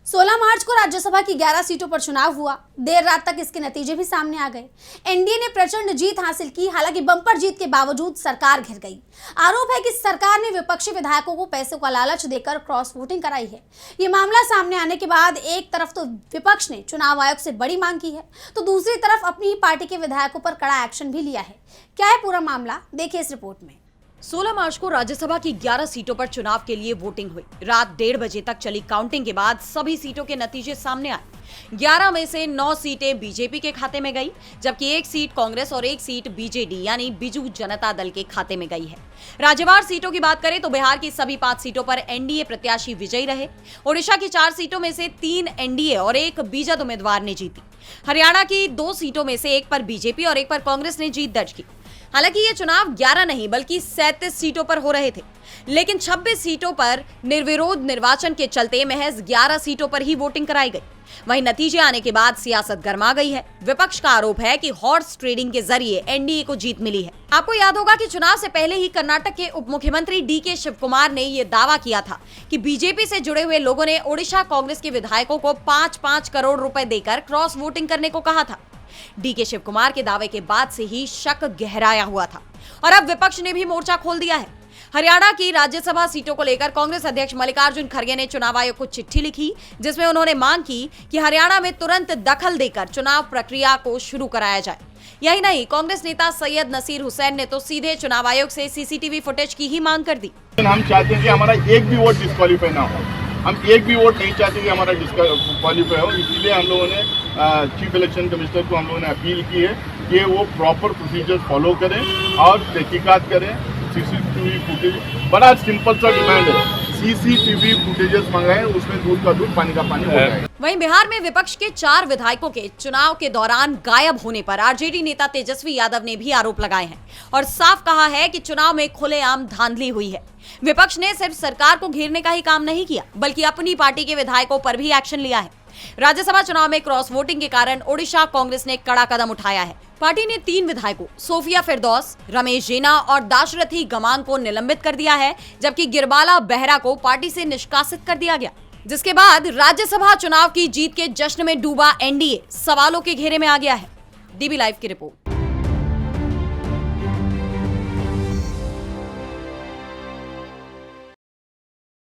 16 मार्च को राज्यसभा की 11 सीटों पर चुनाव हुआ। देर रात तक इसके नतीजे भी सामने आ गए। एनडीए ने प्रचंड जीत हासिल की, हालांकि बम्पर जीत के बावजूद सरकार घिर गई। आरोप है कि सरकार ने विपक्षी विधायकों को पैसों का लालच देकर क्रॉस वोटिंग कराई है। ये मामला सामने आने के बाद एक तरफ तो विपक्ष ने चुनाव आयोग से बड़ी मांग की है, तो दूसरी तरफ अपनी ही पार्टी के विधायकों पर कड़ा एक्शन भी लिया है। क्या है पूरा मामला, देखिए इस रिपोर्ट में। 16 मार्च को राज्यसभा की 11 सीटों पर चुनाव के लिए वोटिंग हुई। रात 1:30 बजे तक चली काउंटिंग के बाद सभी सीटों के नतीजे सामने आए। 11 में से 9 सीटें बीजेपी के खाते में गई, जबकि एक सीट कांग्रेस और एक सीट बीजेडी यानी बिजू जनता दल के खाते में गई है। राज्यवार सीटों की बात करें तो बिहार की सभी 5 सीटों पर एनडीए प्रत्याशी विजयी रहे। ओडिशा की 4 सीटों में से 3 एनडीए और एक बीजेड उम्मीदवार ने जीती। हरियाणा की 2 सीटों में से एक पर बीजेपी और एक पर कांग्रेस ने जीत दर्ज की। हालांकि ये चुनाव 11 नहीं बल्कि 37 सीटों पर हो रहे थे, लेकिन 26 सीटों पर निर्विरोध निर्वाचन के चलते महज 11 सीटों पर ही वोटिंग कराई गई। वहीं नतीजे आने के बाद सियासत गर्मा गई है। विपक्ष का आरोप है कि हॉर्स ट्रेडिंग के जरिए एनडीए को जीत मिली है। आपको याद होगा कि चुनाव से पहले ही कर्नाटक के उप मुख्यमंत्री डीके शिवकुमार ने यह दावा किया था कि बीजेपी से जुड़े हुए लोगों ने ओडिशा कांग्रेस के विधायकों को 5-5 करोड़ रुपए देकर क्रॉस वोटिंग करने को कहा था। डीके शिवकुमार के दावे के बाद से ही शक गहराया हुआ था और अब विपक्ष ने भी मोर्चा खोल दिया है। हरियाणा की राज्यसभा सीटों को लेकर कांग्रेस अध्यक्ष मल्लिकार्जुन खड़गे ने चुनाव आयोग को चिट्ठी लिखी, जिसमें उन्होंने मांग की कि हरियाणा में तुरंत दखल देकर चुनाव प्रक्रिया को शुरू कराया जाए। यही नहीं, कांग्रेस नेता सैयद नसीर हुसैन ने तो सीधे चुनाव आयोग से सीसीटीवी फुटेज की ही मांग कर दी। हम चाहते हैं कि हमारा एक भी वोट डिस्क्वालीफाई ना हो। हम एक भी वोट नहीं चाहते कि हमारा डिस्क्वालीफाई हो। इसीलिए हम लोगों ने चीफ इलेक्शन कमिश्नर को हम लोगों ने अपील की है कि वो प्रॉपर प्रोसीजर फॉलो करें और तहकीकात करें। सीसीटीवी फुटेज, बड़ा सिंपल सा डिमांड है, सीसीटीवी फुटेजेस मंगाएं, उसमें दूध का दूध पानी का पानी हो जाएगा। वहीं बिहार में विपक्ष के 4 विधायकों के चुनाव के दौरान गायब होने पर आरजेडी नेता तेजस्वी यादव ने भी आरोप लगाए हैं और साफ कहा है कि चुनाव में खुलेआम धांधली हुई है। विपक्ष ने सिर्फ सरकार को घेरने का ही काम नहीं किया, बल्कि अपनी पार्टी के विधायकों पर भी एक्शन लिया है। राज्यसभा चुनाव में क्रॉस वोटिंग के कारण ओडिशा कांग्रेस ने कड़ा कदम उठाया है। पार्टी ने 3 विधायकों सोफिया फिरदौस, रमेश जेना और दाशरथी गमांग को निलंबित कर दिया है, जबकि गिरबाला बेहरा को पार्टी से निष्कासित कर दिया गया। जिसके बाद राज्यसभा चुनाव की जीत के जश्न में डूबा एनडीए सवालों के घेरे में आ गया है। डीबी लाइव की रिपोर्ट।